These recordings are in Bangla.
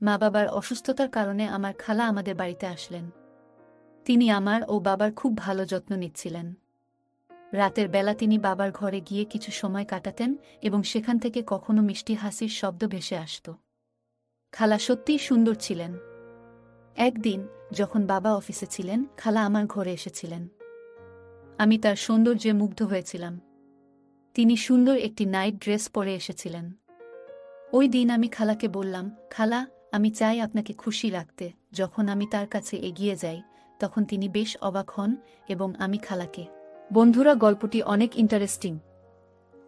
মা বাবার অসুস্থতার কারণে আমার খালা আমাদের বাড়িতে আসলেন। তিনি আমার ও বাবার খুব ভালো যত্ন নিচ্ছিলেন। রাতের বেলা তিনি বাবার ঘরে গিয়ে কিছু সময় কাটাতেন এবং সেখান থেকে কখনো মিষ্টি হাসির শব্দ ভেসে আসত। খালা সত্যিই সুন্দর ছিলেন। একদিন যখন বাবা অফিসে ছিলেন, খালা আমার ঘরে এসেছিলেন। আমি তার সৌন্দর্যে মুগ্ধ হয়েছিলাম। তিনি সুন্দর একটি নাইট ড্রেস পরে এসেছিলেন। ওই দিন আমি খালাকে বললাম, খালা, আমি চাই আপনাকে খুশি রাখতে। যখন আমি তার কাছে এগিয়ে যাই, তখন তিনি বেশ অবাক হন এবং আমি খালাকে। বন্ধুরা, গল্পটি অনেক ইন্টারেস্টিং।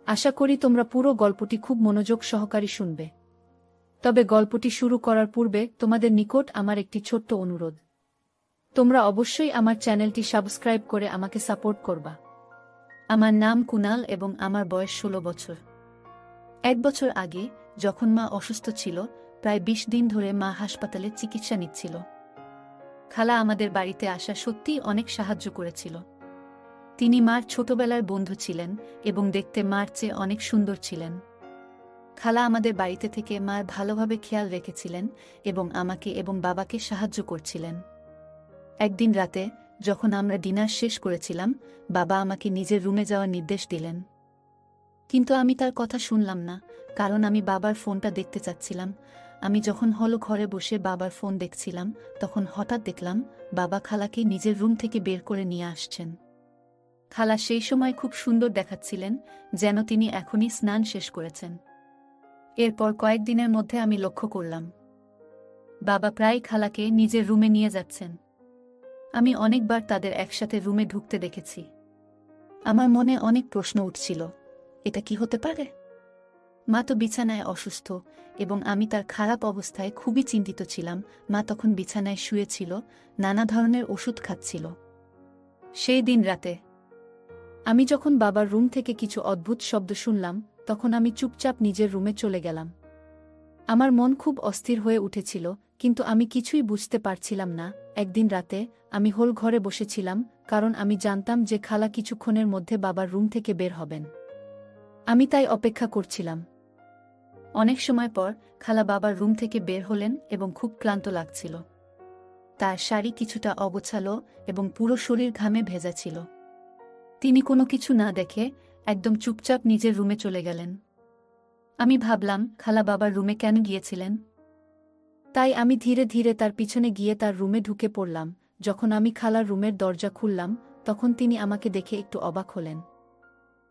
আশা করি তোমরা পুরো গল্পটি খুব মনোযোগ সহকারে শুনবে। তবে গল্পটি শুরু করার পূর্বে তোমাদের নিকট আমার একটি ছোট্ট অনুরোধ। তোমরা অবশ্যই আমার চ্যানেলটি সাবস্ক্রাইব করে আমাকে সাপোর্ট করবা। আমার নাম কুনাল এবং আমার বয়স 16 বছর। 1 বছর আগে যখন মা অসুস্থ ছিল, প্রায় 20 দিন ধরে মা হাসপাতালে চিকিৎসা নিচ্ছিল, খালা আমাদের বাড়িতে আসা সত্যিই অনেক সাহায্য করেছিল। তিনি মার ছোটবেলার বন্ধু ছিলেন এবং দেখতে মার চেয়ে অনেক সুন্দর ছিলেন। খালা আমাদের বাড়িতে থেকে মার ভালোভাবে খেয়াল রেখেছিলেন এবং আমাকে এবং বাবাকে সাহায্য করছিলেন। একদিন রাতে যখন আমরা ডিনার শেষ করেছিলাম, বাবা আমাকে নিজের রুমে যাওয়ার নির্দেশ দিলেন। কিন্তু আমি তার কথা শুনলাম না, কারণ আমি বাবার ফোনটা দেখতে চাচ্ছিলাম। আমি যখন হলো ঘরে বসে বাবার ফোন দেখছিলাম, তখন হঠাৎ দেখলাম বাবা খালাকে নিজের রুম থেকে বের করে নিয়ে আসছেন। খালা সেই সময় খুব সুন্দর দেখাচ্ছিলেন, যেন তিনি এখনই স্নান শেষ করেছেন। এরপর কয়েকদিনের মধ্যে আমি লক্ষ্য করলাম বাবা প্রায় খালাকে নিজের রুমে নিয়ে যাচ্ছেন। আমি অনেকবার তাদের একসাথে রুমে ঢুকতে দেখেছি। আমার মনে অনেক প্রশ্ন উঠছিল, এটা কি হতে পারে? মা তো বিছানায় অসুস্থ এবং আমি তার খারাপ অবস্থায় খুবই চিন্তিত ছিলাম। মা তখন বিছানায় শুয়েছিল, নানা ধরনের ওষুধ খাচ্ছিল। সেই দিন রাতে আমি যখন বাবার রুম থেকে কিছু অদ্ভুত শব্দ শুনলাম, তখন আমি চুপচাপ নিজের রুমে চলে গেলাম। আমার মন খুব অস্থির হয়ে উঠেছিল, কিন্তু আমি কিছুই বুঝতে পারছিলাম না। একদিন রাতে আমি হোল ঘরে বসেছিলাম, কারণ আমি জানতাম যে খালা কিছুক্ষণের মধ্যে বাবার রুম থেকে বের হবেন। আমি তাই অপেক্ষা করছিলাম। অনেক সময় পর খালা বাবার রুম থেকে বের হলেন এবং খুব ক্লান্ত লাগছিল। তার শাড়ি কিছুটা অগোছালো এবং পুরো শরীর ঘামে ভেজা ছিল। তিনি কোনো কিছু না দেখে একদম চুপচাপ নিজের রুমে চলে গেলেন। আমি ভাবলাম, খালা বাবার রুমে কেন গিয়েছিলেন? তাই আমি ধীরে ধীরে তার পিছনে গিয়ে তার রুমে ঢুকে পড়লাম। যখন আমি খালার রুমের দরজা খুললাম, তখন তিনি আমাকে দেখে একটু অবাক হলেন।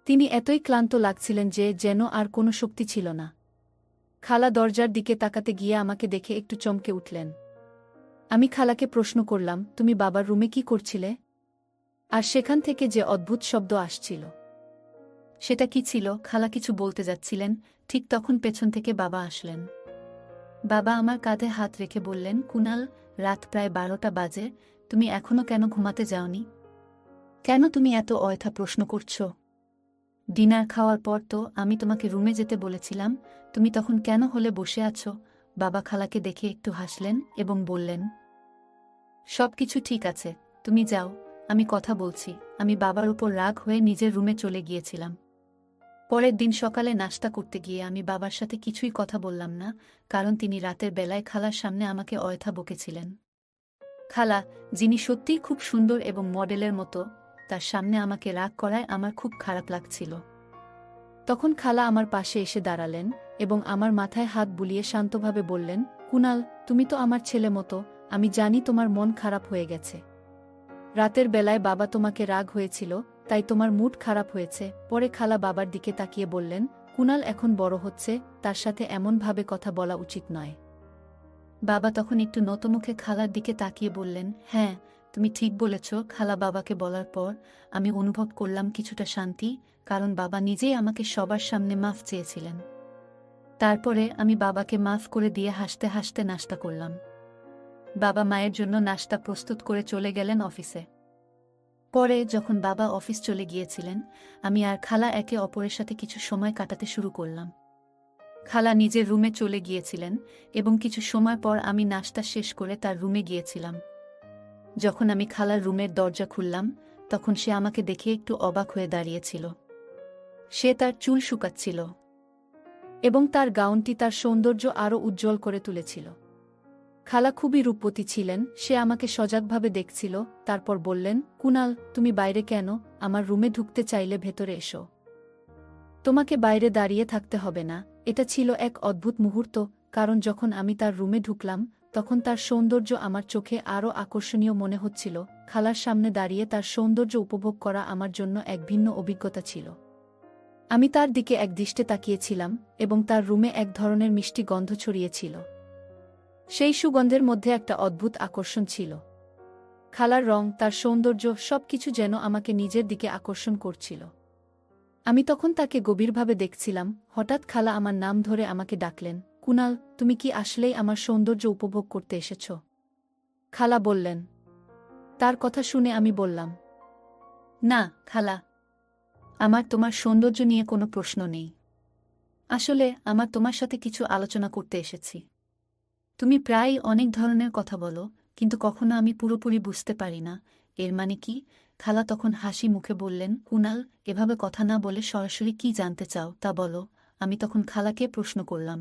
তিনি এতই ক্লান্ত লাগছিলেন যে যেন আর কোনো শক্তি ছিল না। খালা দরজার দিকে তাকাতে গিয়ে আমাকে দেখে একটু চমকে উঠলেন। আমি খালাকে প্রশ্ন করলাম, তুমি বাবার রুমে কি করছিলে? আর সেখান থেকে যে অদ্ভুত শব্দ আসছিল, সেটা কি ছিল? খালা কিছু বলতে যাচ্ছিলেন, ঠিক তখন পেছন থেকে বাবা আসলেন। বাবা আমার কাঁধে হাত রেখে বললেন, কুনাল, রাত প্রায় 12টা বাজে, তুমি এখনো কেন ঘুমাতে যাওনি? কেন তুমি এত অযথা প্রশ্ন করছো? ডিনার খাওয়ার পর তো আমি তোমাকে রুমে যেতে বলেছিলাম, তুমি তখন কেন হলে বসে আছো? বাবা খালাকে দেখে একটু হাসলেন এবং বললেন, সবকিছু ঠিক আছে, তুমি যাও, আমি কথা বলছি। আমি বাবার উপর রাগ হয়ে নিজের রুমে চলে গিয়েছিলাম। পরের দিন সকালে নাস্তা করতে গিয়ে আমি বাবার সাথে কিছুই কথা বললাম না, কারণ তিনি রাতের বেলায় খালার সামনে আমাকে অযথা বকেছিলেন। খালা, যিনি সত্যিই খুব সুন্দর এবং মডেলের মতো, তার সামনে আমাকে রাগ করায় আমার খুব খারাপ লাগছিল। তখন খালা আমার পাশে এসে দাঁড়ালেন এবং আমার মাথায় হাত বুলিয়ে শান্তভাবে বললেন, কুনাল, তুমি তো আমার ছেলে মতো, আমি জানি তোমার মন খারাপ হয়ে গেছে। রাতের বেলায় বাবা তোমাকে রাগ হয়েছিল, তাই তোমার মুড খারাপ হয়েছে। পরে খালা বাবার দিকে তাকিয়ে বললেন, কুনাল এখন বড় হচ্ছে, তার সাথে এমনভাবে কথা বলা উচিত নয়। বাবা তখন একটু নতমুখে খালার দিকে তাকিয়ে বললেন, হ্যাঁ, তুমি ঠিক বলেছ। খালা বাবাকে বলার পর আমি অনুভব করলাম কিছুটা শান্তি, কারণ বাবা নিজেই আমাকে সবার সামনে মাফ চেয়েছিলেন। তারপরে আমি বাবাকে মাফ করে দিয়ে হাসতে হাসতে নাস্তা করলাম। বাবা মায়ের জন্য নাস্তা প্রস্তুত করে চলে গেলেন অফিসে। পরে যখন বাবা অফিস চলে গিয়েছিলেন, আমি আর খালা একে অপরের সাথে কিছু সময় কাটাতে শুরু করলাম। খালা নিজের রুমে চলে গিয়েছিলেন এবং কিছু সময় পর আমি নাস্তা শেষ করে তার রুমে গিয়েছিলাম। যখন আমি খালার রুমের দরজা খুললাম, তখন সে আমাকে দেখে একটু অবাক হয়ে দাঁড়িয়েছিল। সে তার চুল শুকাচ্ছিল এবং তার গাউনটি তার সৌন্দর্য আরও উজ্জ্বল করে তুলেছিল। খালা খুবই রূপবতী ছিলেন, সে আমাকে সজাগভাবে দেখছিল, তারপর বললেন, কুনাল, তুমি বাইরে কেন? আমার রুমে ঢুকতে চাইলে ভেতরে এসো। তোমাকে বাইরে দাঁড়িয়ে থাকতে হবে না। এটা ছিল এক অদ্ভুত মুহূর্ত, কারণ যখন আমি তার রুমে ঢুকলাম, তখন তার সৌন্দর্য আমার চোখে আরও আকর্ষণীয় মনে হচ্ছিল। খালার সামনে দাঁড়িয়ে তার সৌন্দর্য উপভোগ করা আমার জন্য এক ভিন্ন অভিজ্ঞতা ছিল। আমি তার দিকে একদৃষ্টে তাকিয়েছিলাম, এবং তার রুমে এক ধরনের মিষ্টি গন্ধ ছড়িয়েছিল। সেই সুগন্ধের মধ্যে একটা অদ্ভুত আকর্ষণ ছিল। খালার রং, তার সৌন্দর্য, সবকিছু যেন আমাকে নিজের দিকে আকর্ষণ করছিল। আমি তখন তাকে গভীরভাবে দেখছিলাম। হঠাৎ খালা আমার নাম ধরে আমাকে ডাকলেন, কুনাল, তুমি কি আসলেই আমার সৌন্দর্য উপভোগ করতে এসেছ? খালা বললেন। তার কথা শুনে আমি বললাম, না খালা, আমার তোমার সৌন্দর্য নিয়ে কোনো প্রশ্ন নেই। আসলে আমার তোমার সাথে কিছু আলোচনা করতে এসেছি। তুমি প্রায়ই অনেক ধরনের কথা বলো, কিন্তু কখনো আমি পুরোপুরি বুঝতে পারি না এর মানে কি। খালা তখন হাসি মুখে বললেন, কুনাল, এভাবে কথা না বলে সরাসরি কি জানতে চাও তা বলো। আমি তখন খালাকে প্রশ্ন করলাম,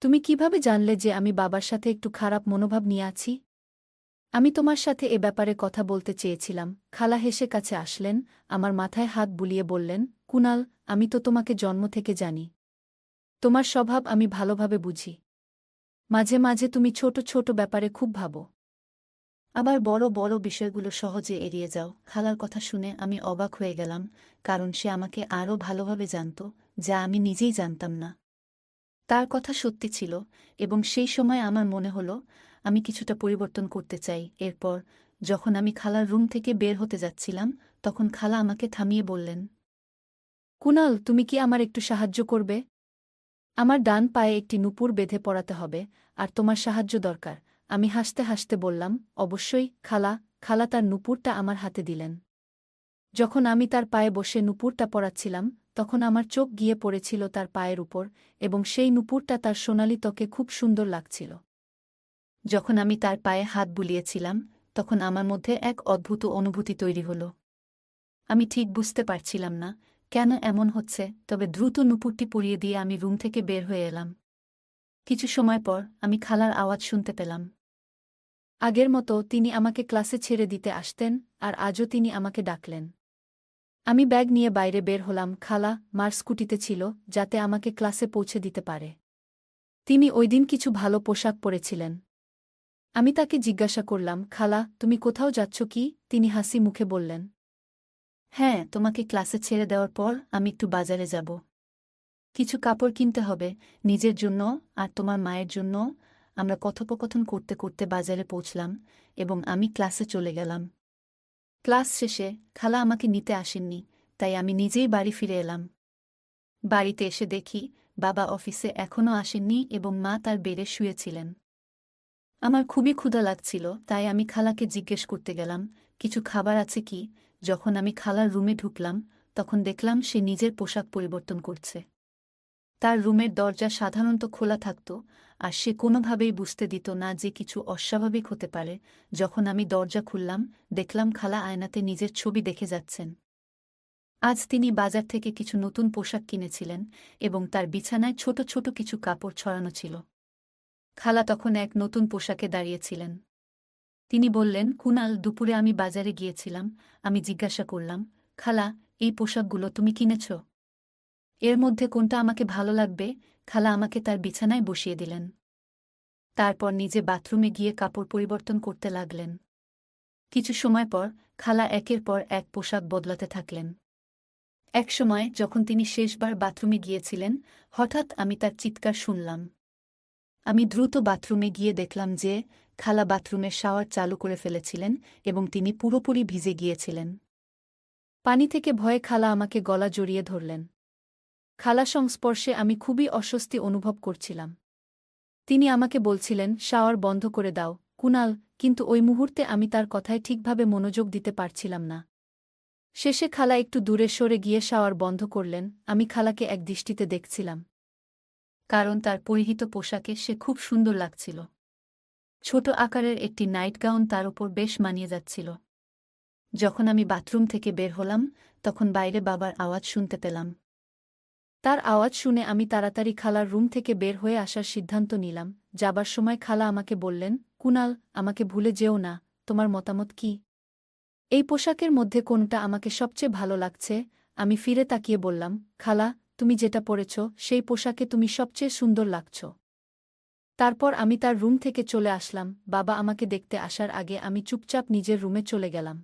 তুমি কিভাবে জানলে যে আমি বাবার সাথে একটু খারাপ মনোভাব নিয়ে আছি? আমি তোমার সাথে এ ব্যাপারে কথা বলতে চেয়েছিলাম। খালা হেসে কাছে আসলেন, আমার মাথায় হাত বুলিয়ে বললেন, কুনাল, আমি তো তোমাকে জন্ম থেকে জানি। তোমার স্বভাব আমি ভালোভাবে বুঝি। মাঝে মাঝে তুমি ছোট ছোট ব্যাপারে খুব ভাবো, আবার বড় বড় বিষয়গুলো সহজে এড়িয়ে যাও। খালার কথা শুনে আমি অবাক হয়ে গেলাম, কারণ সে আমাকে আরও ভালোভাবে জানত, যা আমি নিজেই জানতাম না। তার কথা সত্যি ছিল, এবং সেই সময় আমার মনে হলো আমি কিছুটা পরিবর্তন করতে চাই। এরপর যখন আমি খালার রুম থেকে বের হতে যাচ্ছিলাম, তখন খালা আমাকে থামিয়ে বললেন, কুনাল, তুমি কি আমার একটু সাহায্য করবে? আমার ডান পায়ে একটি নূপুর বেঁধে পরাতে হবে, আর তোমার সাহায্য দরকার। আমি হাসতে হাসতে বললাম, অবশ্যই খালা। খালা তার নূপুরটা আমার হাতে দিলেন। যখন আমি তার পায়ে বসে নূপুরটা পরাচ্ছিলাম, তখন আমার চোখ গিয়ে পড়েছিল তার পায়ের উপর, এবং সেই নূপুরটা তার সোনালি ত্বকে খুব সুন্দর লাগছিল। যখন আমি তার পায়ে হাত বুলিয়েছিলাম, তখন আমার মধ্যে এক অদ্ভুত অনুভূতি তৈরি হল। আমি ঠিক বুঝতে পারছিলাম না কেন এমন হচ্ছে, তবে দ্রুত নূপুরটি পরিয়ে দিয়ে আমি রুম থেকে বের হয়ে এলাম। কিছু সময় পর আমি খালার আওয়াজ শুনতে পেলাম। আগের মতো তিনি আমাকে ক্লাসে ছেড়ে দিতে আসতেন, আর আজও তিনি আমাকে ডাকলেন। আমি ব্যাগ নিয়ে বাইরে বের হলাম। খালা মার স্কুটিতে ছিল, যাতে আমাকে ক্লাসে পৌঁছে দিতে পারে। তিনি ওই দিন কিছু ভালো পোশাক পরেছিলেন। আমি তাকে জিজ্ঞাসা করলাম, খালা, তুমি কোথাও যাচ্ছ কি? তিনি হাসি মুখে বললেন, হ্যাঁ, তোমাকে ক্লাসে ছেড়ে দেওয়ার পর আমি একটু বাজারে যাব। কিছু কাপড় কিনতে হবে, নিজের জন্য আর তোমার মায়ের জন্য। আমরা কথোপকথন করতে করতে বাজারে পৌঁছলাম, এবং আমি ক্লাসে চলে গেলাম। ক্লাস শেষে খালা আমাকে নিতে আসেননি, তাই আমি নিজেই বাড়ি ফিরে এলাম। বাড়িতে এসে দেখি বাবা অফিসে এখনও আসেননি, এবং মা তার বেডে শুয়েছিলেন। আমার খুবই ক্ষুধা লাগছিল, তাই আমি খালাকে জিজ্ঞেস করতে গেলাম, কিছু খাবার আছে কি? যখন আমি খালার রুমে ঢুকলাম, তখন দেখলাম সে নিজের পোশাক পরিবর্তন করছে। তার রুমের দরজা সাধারণত খোলা থাকত, আর সে কোনোভাবেই বুঝতে দিত না যে কিছু অস্বাভাবিক হতে পারে। যখন আমি দরজা খুললাম, দেখলাম খালা আয়নাতে নিজের ছবি দেখে যাচ্ছেন। আজ তিনি বাজার থেকে কিছু নতুন পোশাক কিনেছিলেন, এবং তার বিছানায় ছোট ছোট কিছু কাপড় ছড়ানো ছিল। খালা তখন এক নতুন পোশাকে দাঁড়িয়েছিলেন। তিনি বললেন, কুনাল, দুপুরে আমি বাজারে গিয়েছিলাম। আমি জিজ্ঞাসা করলাম, খালা, এই পোশাকগুলো তুমি কিনেছ? এর মধ্যে কোনটা আমাকে ভালো লাগবে? খালা আমাকে তার বিছানায় বসিয়ে দিলেন। তারপর নিজে বাথরুমে গিয়ে কাপড় পরিবর্তন করতে লাগলেন। কিছু সময় পর খালা একের পর এক পোশাক বদলাতে থাকলেন। একসময় যখন তিনি শেষবার বাথরুমে গিয়েছিলেন, হঠাৎ আমি তার চিৎকার শুনলাম। আমি দ্রুত বাথরুমে গিয়ে দেখলাম যে খালা বাথরুমের শাওয়ার চালু করে ফেলেছিলেন, এবং তিনি পুরোপুরি ভিজে গিয়েছিলেন। পানি থেকে ভয়ে খালা আমাকে গলা জড়িয়ে ধরলেন। খালা সংস্পর্শে আমি খুবই অস্বস্তি অনুভব করছিলাম। তিনি আমাকে বলছিলেন, শাওয়ার বন্ধ করে দাও কুনাল, কিন্তু ওই মুহূর্তে আমি তার কথায় ঠিকভাবে মনোযোগ দিতে পারছিলাম না। শেষে খালা একটু দূরে সরে গিয়ে শাওয়ার বন্ধ করলেন। আমি খালাকে একদৃষ্টিতে দেখছিলাম, কারণ তার পরিহিত পোশাকে সে খুব সুন্দর লাগছিল। ছোট আকারের একটি নাইট গাউন তার উপর বেশ মানিয়ে যাচ্ছিল। যখন আমি বাথরুম থেকে বের হলাম, তখন বাইরে বাবার আওয়াজ শুনতে পেলাম। তার আওয়াজ শুনে আমি তাড়াতাড়ি খালার রুম থেকে বের হয়ে আসার সিদ্ধান্ত নিলাম। যাবার সময় খালা আমাকে বললেন, কুনাল, আমাকে ভুলে যেও না। তোমার মতামত কি? এই পোশাকের মধ্যে কোনটা আমাকে সবচেয়ে ভালো লাগছে? আমি ফিরে তাকিয়ে বললাম, খালা, তুমি যেটা পরেছ সেই পোশাকে তুমি সবচেয়ে সুন্দর লাগছ। তারপর আমি তার রুম থেকে চলে আসলাম। বাবা আমাকে দেখতে আসার আগে আমি চুপচাপ নিজের রুমে চলে গেলাম।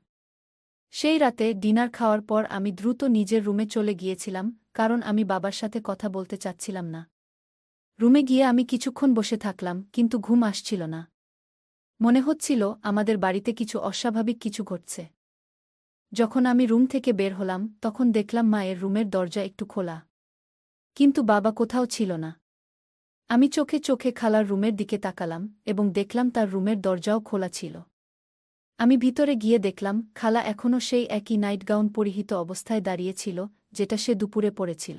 সেই রাতে ডিনার খাওয়ার পর আমি দ্রুত নিজের রুমে চলে গিয়েছিলাম, কারণ আমি বাবার সাথে কথা বলতে চাচ্ছিলাম না। রুমে গিয়ে আমি কিছুক্ষণ বসে থাকলাম, কিন্তু ঘুম আসছিল না। মনে হচ্ছিল আমাদের বাড়িতে কিছু অস্বাভাবিক কিছু ঘটছে। যখন আমি রুম থেকে বের হলাম তখন দেখলাম মায়ের রুমের দরজা একটু খোলা, কিন্তু বাবা কোথাও ছিল না। আমি চোখে চোখে খালার রুমের দিকে তাকালাম এবং দেখলাম তার রুমের দরজাও খোলা ছিল। আমি ভিতরে গিয়ে দেখলাম খালা এখনও সেই একই নাইট গাউন পরিহিত অবস্থায় দাঁড়িয়েছিল, যেটা সে দুপুরে পরেছিল।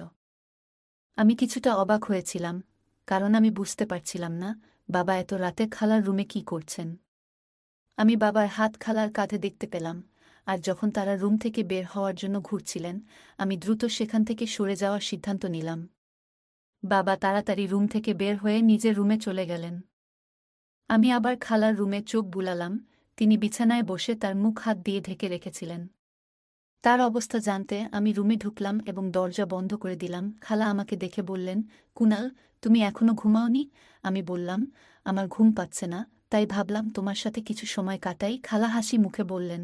আমি কিছুটা অবাক হয়েছিলাম, কারণ আমি বুঝতে পারছিলাম না বাবা এত রাতে খালার রুমে কি করছেন। আমি বাবার হাত খালার কাঁধে দেখতে পেলাম, আর যখন তারা রুম থেকে বের হওয়ার জন্য ঘুরছিলেন, আমি দ্রুত সেখান থেকে সরে যাওয়ার সিদ্ধান্ত নিলাম। বাবা তাড়াতাড়ি রুম থেকে বের হয়ে নিজের রুমে চলে গেলেন। আমি আবার খালার রুমে চোখ বুলালাম। তিনি বিছানায় বসে তার মুখ হাত দিয়ে ঢেকে রেখেছিলেন। তার অবস্থা জানতে আমি রুমে ঢুকলাম এবং দরজা বন্ধ করে দিলাম। খালা আমাকে দেখে বললেন, কুনাল, তুমি এখনো ঘুমাওনি? আমি বললাম, আমার ঘুম পাচ্ছে না, তাই ভাবলাম তোমার সাথে কিছু সময় কাটাই। খালা হাসি মুখে বললেন,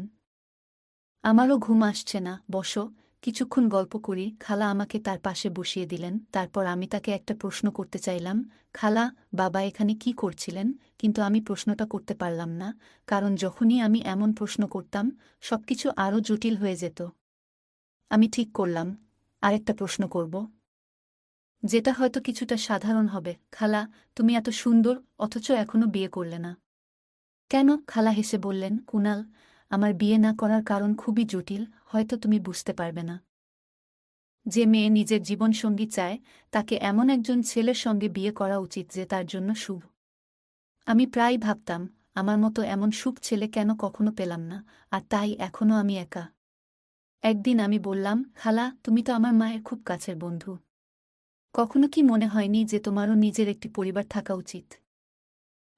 আমারও ঘুম আসছে না, বসো, কিছুক্ষণ গল্প করি। খালা আমাকে তার পাশে বসিয়ে দিলেন। তারপর আমি তাকে একটা প্রশ্ন করতে চাইলাম, খালা, বাবা এখানে কি করছিলেন? কিন্তু আমি প্রশ্নটা করতে পারলাম না, কারণ যখনই আমি এমন প্রশ্ন করতাম সবকিছু আরও জটিল হয়ে যেত। আমি ঠিক করলাম আরেকটা প্রশ্ন করব, যেটা হয়তো কিছুটা সাধারণ হবে। খালা, তুমি এত সুন্দর, অথচ এখনো বিয়ে করলে না কেন? খালা হেসে বললেন, কুনাল, আমার বিয়ে না করার কারণ খুবই জটিল, হয়তো তুমি বুঝতে পারবে না। যে মেয়ে নিজের জীবনসঙ্গী চায়, তাকে এমন একজন ছেলের সঙ্গে বিয়ে করা উচিত যে তার জন্য শুভ। আমি প্রায় ভাবতাম, আমার মতো এমন সুখ ছেলে কেন কখনো পেলাম না, আর তাই এখনও আমি একা। একদিন আমি বললাম, খালা, তুমি তো আমার মায়ের খুব কাছের বন্ধু। কখনো কি মনে হয়নি যে তোমারও নিজের একটি পরিবার থাকা উচিত?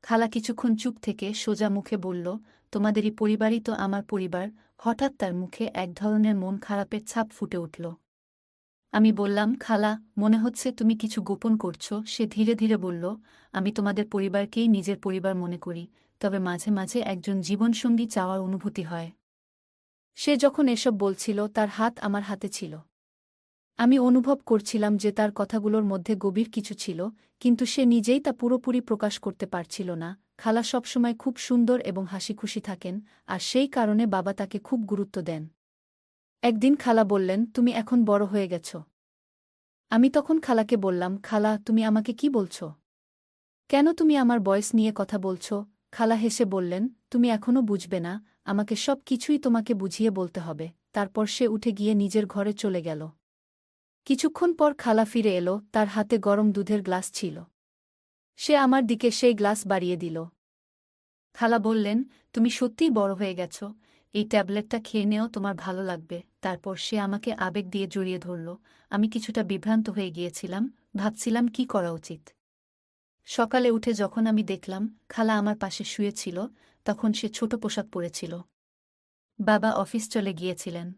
খালা কিছুক্ষণ চুপ থেকে সোজা মুখে বলল, তোমাদেরই পরিবারই তো আমার পরিবার। হঠাৎ তার মুখে এক ধরনের মন খারাপের ছাপ ফুটে উঠল। আমি বললাম, খালা, মনে হচ্ছে তুমি কিছু গোপন করছো। সে ধীরে ধীরে বলল, আমি তোমাদের পরিবারকেই নিজের পরিবার মনে করি, তবে মাঝে মাঝে একজন জীবনসঙ্গী চাওয়ার অনুভূতি হয়। সে যখন এসব বলছিল তার হাত আমার হাতে ছিল। আমি অনুভব করছিলাম যে তার কথাগুলোর মধ্যে গভীর কিছু ছিল, কিন্তু সে নিজেই তা পুরোপুরি প্রকাশ করতে পারছিল না। খালা সবসময় খুব সুন্দর এবং হাসিখুশি থাকেন, আর সেই কারণে বাবা তাকে খুব গুরুত্ব দেন। একদিন খালা বললেন, তুমি এখন বড় হয়ে গেছ। আমি তখন খালাকে বললাম, খালা, তুমি আমাকে কি বলছ? কেন তুমি আমার বয়স নিয়ে কথা বলছ? খালা হেসে বললেন, তুমি এখনও বুঝবে না, আমাকে সব কিছুই তোমাকে বুঝিয়ে বলতে হবে। তারপর সে উঠে গিয়ে নিজের ঘরে চলে গেল। কিছুক্ষণ পর খালা ফিরে এলো, তার হাতে গরম দুধের গ্লাস ছিল। সে আমার দিকে সেই গ্লাস বাড়িয়ে দিল। খালা বললেন, তুমি সত্যিই বড় হয়ে গেছ, এই ট্যাবলেটটা খেয়ে নেও, তোমার ভালো লাগবে। তারপর সে আমাকে আবেগ দিয়ে জড়িয়ে ধরল। আমি কিছুটা বিভ্রান্ত হয়ে গিয়েছিলাম, ভাবছিলাম কি করা উচিত। সকালে উঠে যখন আমি দেখলাম খালা আমার পাশে শুয়েছিল, তখন সে ছোট পোশাক পরেছিল। বাবা অফিস চলে গিয়েছিলেন।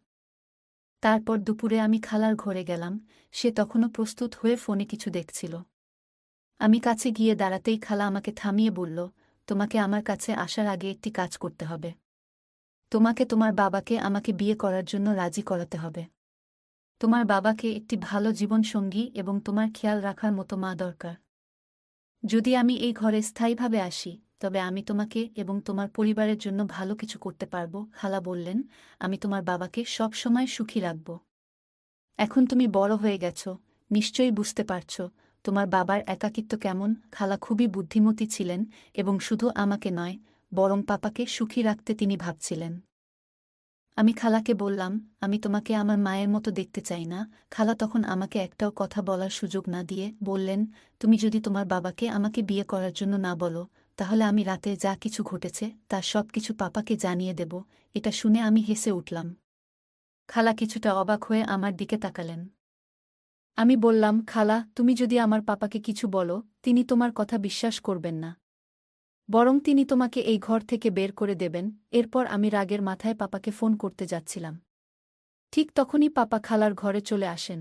তারপর দুপুরে আমি খালার ঘরে গেলাম, সে তখনও প্রস্তুত হয়ে ফোনে কিছু দেখছিল। আমি কাছে গিয়ে দাঁড়াতেই খালা আমাকে থামিয়ে বলল, তোমাকে আমার কাছে আসার আগে একটি কাজ করতে হবে। তোমাকে তোমার বাবাকে আমাকে বিয়ে করার জন্য রাজি করাতে হবে। তোমার বাবাকে একটি ভালো জীবনসঙ্গী এবং তোমার খেয়াল রাখার মতো মা দরকার। যদি আমি এই ঘরে স্থায়ীভাবে আসি, তবে আমি তোমাকে এবং তোমার পরিবারের জন্য ভালো কিছু করতে পারব। খালা বললেন, আমি তোমার বাবাকে সব সময় সুখী রাখব। এখন তুমি বড় হয়ে গেছ, নিশ্চয়ই বুঝতে পারছ তোমার বাবার একাকিত্ব কেমন। খালা খুবই বুদ্ধিমতী ছিলেন এবং শুধু আমাকে নয়, বরং পাপাকে সুখী রাখতে তিনি ভাবছিলেন। আমি খালাকে বললাম, আমি তোমাকে আমার মায়ের মতো দেখতে চাই না। খালা তখন আমাকে একটাও কথা বলার সুযোগ না দিয়ে বললেন, তুমি যদি তোমার বাবাকে আমাকে বিয়ে করার জন্য না বলো, তাহলে আমি রাতে যা কিছু ঘটেছে তার সব কিছু পাপাকে জানিয়ে দেব। এটা শুনে আমি হেসে উঠলাম। খালা কিছুটা অবাক হয়ে আমার দিকে তাকালেন। আমি বললাম, খালা, তুমি যদি আমার পাপাকে কিছু বলো, তিনি তোমার কথা বিশ্বাস করবেন না। বরং তিনি তোমাকে এই ঘর থেকে বের করে দেবেন। এরপর আমি রাগের মাথায় পাপাকে ফোন করতে যাচ্ছিলাম। ঠিক তখনই পাপা খালার ঘরে চলে আসেন।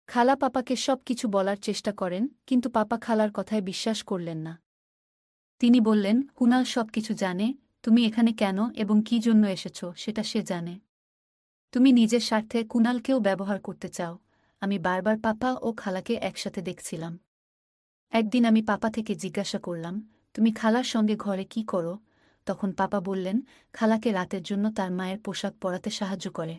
খালা পাপাকে সব কিছু বলার চেষ্টা করেন, কিন্তু পাপা খালার কথায় বিশ্বাস করলেন না। তিনি বললেন, কুনাল সব কিছু জানে, তুমি এখানে কেন এবং কী জন্য এসেছ সেটা সে জানে। তুমি নিজের স্বার্থে কুনালকেও ব্যবহার করতে চাও। আমি বারবার পাপা ও খালাকে একসাথে দেখছিলাম। একদিন আমি পাপা থেকে জিজ্ঞাসা করলাম, তুমি খালার সঙ্গে ঘরে কি করো? তখন পাপা বললেন, খালাকে রাতের জন্য তার মায়ের পোশাক পরাতে সাহায্য করে।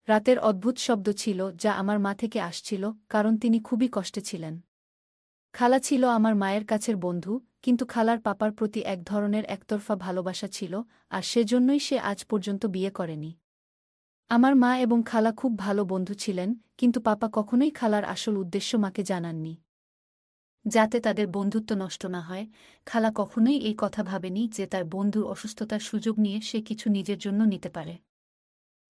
রাতের অদ্ভুত শব্দ ছিল যা আমার মা থেকে আসছিল, কারণ তিনি খুবই কষ্টে ছিলেন। খালা ছিল আমার মায়ের কাছের বন্ধু, কিন্তু খালার পাপার প্রতি এক ধরনের একতরফা ভালোবাসা ছিল, আর সেজন্যই সে আজ পর্যন্ত বিয়ে করেনি। আমার মা এবং খালা খুব ভালো বন্ধু ছিলেন, কিন্তু পাপা কখনোই খালার আসল উদ্দেশ্য মাকে জানাননি। যাতে তাদের বন্ধুত্ব নষ্ট না হয়, খালা কখনোই এই কথা ভাবেনি যে তার বন্ধুর অসুস্থতার সুযোগ নিয়ে সে কিছু নিজের জন্য নিতে পারে।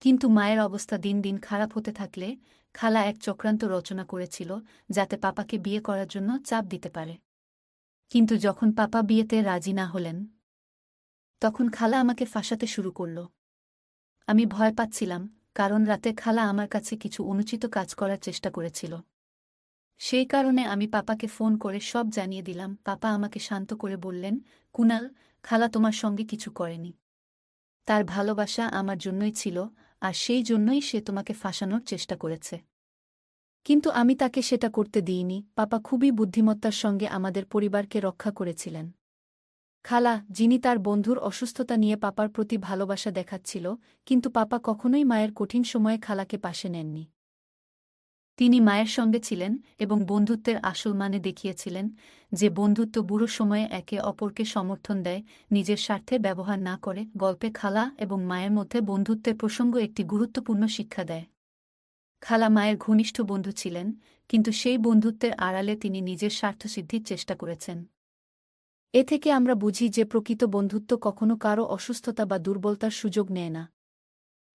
কিন্তু মায়ের অবস্থা দিন দিন খারাপ হতে থাকলে খালা এক চক্রান্ত রচনা করেছিল, যাতে পাপাকে বিয়ে করার জন্য চাপ দিতে পারে। কিন্তু যখন পাপা বিয়েতে রাজি না হলেন, তখন খালা আমাকে ফাঁসাতে শুরু করল। আমি ভয় পাচ্ছিলাম, কারণ রাতে খালা আমার কাছে কিছু অনুচিত কাজ করার চেষ্টা করেছিল। সেই কারণে আমি পাপাকে ফোন করে সব জানিয়ে দিলাম। পাপা আমাকে শান্ত করে বললেন, কুনাল, খালা তোমার সঙ্গে কিছু করেনি। তার ভালোবাসা আমার জন্যই ছিল, আর সেই জন্যই সে তোমাকে ফাঁসানোর চেষ্টা করেছে। কিন্তু আমি তাকে সেটা করতে দিইনি। পাপা খুবই বুদ্ধিমত্তার সঙ্গে আমাদের পরিবারকে রক্ষা করেছিলেন। খালা, যিনি তার বন্ধুর অসুস্থতা নিয়ে পাপার প্রতি ভালোবাসা দেখাচ্ছিল, কিন্তু পাপা কখনোই মায়ের কঠিন সময়ে খালাকে পাশে নেননি। তিনি মায়ের সঙ্গে ছিলেন এবং বন্ধুত্বের আসল মানে দেখিয়েছিলেন, যে বন্ধুত্ব বুড়ো সময়ে একে অপরকে সমর্থন দেয়, নিজের স্বার্থে ব্যবহার না করে। গল্পে খালা এবং মায়ের মধ্যে বন্ধুত্বের প্রসঙ্গ একটি গুরুত্বপূর্ণ শিক্ষা দেয়। খালা মায়ের ঘনিষ্ঠ বন্ধু ছিলেন, কিন্তু সেই বন্ধুত্বের আড়ালে তিনি নিজের স্বার্থসিদ্ধির চেষ্টা করেছেন। এ থেকে আমরা বুঝি যে প্রকৃত বন্ধুত্ব কখনো কারও অসুস্থতা বা দুর্বলতার সুযোগ নেয় না।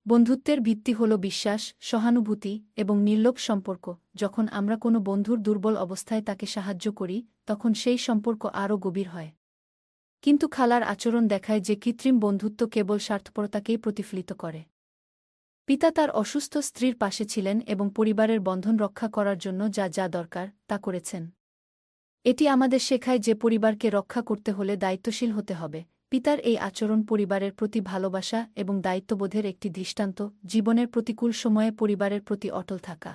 বন্ধুত্বের ভিত্তি হল বিশ্বাস, সহানুভূতি এবং নির্লোভ সম্পর্ক। যখন আমরা কোনো বন্ধুর দুর্বল অবস্থায় তাকে সাহায্য করি, তখন সেই সম্পর্ক আরও গভীর হয়। কিন্তু খালার আচরণ দেখায় যে কৃত্রিম বন্ধুত্ব কেবল স্বার্থপরতাকেই প্রতিফলিত করে। পিতা তার অসুস্থ স্ত্রীর পাশে ছিলেন এবং পরিবারের বন্ধন রক্ষা করার জন্য যা যা দরকার তা করেছেন। এটি আমাদের শেখায় যে পরিবারকে রক্ষা করতে হলে দায়িত্বশীল হতে হবে। পিতার এই আচরণ পরিবারের প্রতি ভালোবাসা এবং দায়িত্ববোধের একটি দৃষ্টান্ত। জীবনের প্রতিকূল সময়ে পরিবারের প্রতি অটল থাকা,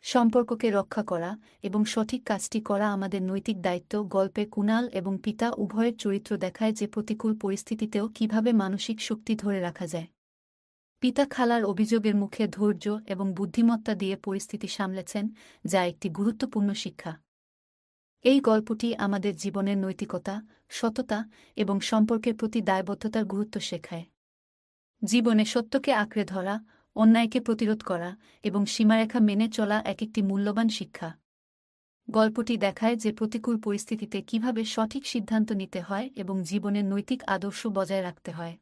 সম্পর্ককে রক্ষা করা এবং সঠিক কাজটি করা আমাদের নৈতিক দায়িত্ব। গল্পে কুনাল এবং পিতা উভয়ের চরিত্র দেখায় যে প্রতিকূল পরিস্থিতিতেও কিভাবে মানসিক শক্তি ধরে রাখা যায়। পিতা খালার অভিযোগের মুখে ধৈর্য এবং বুদ্ধিমত্তা দিয়ে পরিস্থিতি সামলেছেন, যা একটি গুরুত্বপূর্ণ শিক্ষা। এই গল্পটি আমাদের জীবনের নৈতিকতা, সততা এবং সম্পর্কের প্রতি দায়বদ্ধতার গুরুত্ব শেখায়। জীবনে সত্যকে আঁকড়ে ধরা, অন্যায়কে প্রতিরোধ করা এবং সীমারেখা মেনে চলা একটি মূল্যবান শিক্ষা। গল্পটি দেখায় যে প্রতিকূল পরিস্থিতিতে কিভাবে সঠিক সিদ্ধান্ত নিতে হয় এবং জীবনের নৈতিক আদর্শ বজায় রাখতে হয়।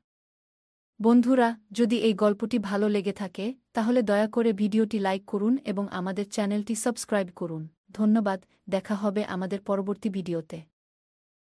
বন্ধুরা, যদি এই গল্পটি ভালো লেগে থাকে, তাহলে দয়া করে ভিডিওটি লাইক করুন এবং আমাদের চ্যানেলটি সাবস্ক্রাইব করুন। ধন্যবাদ। দেখা হবে আমাদের পরবর্তী ভিডিওতে।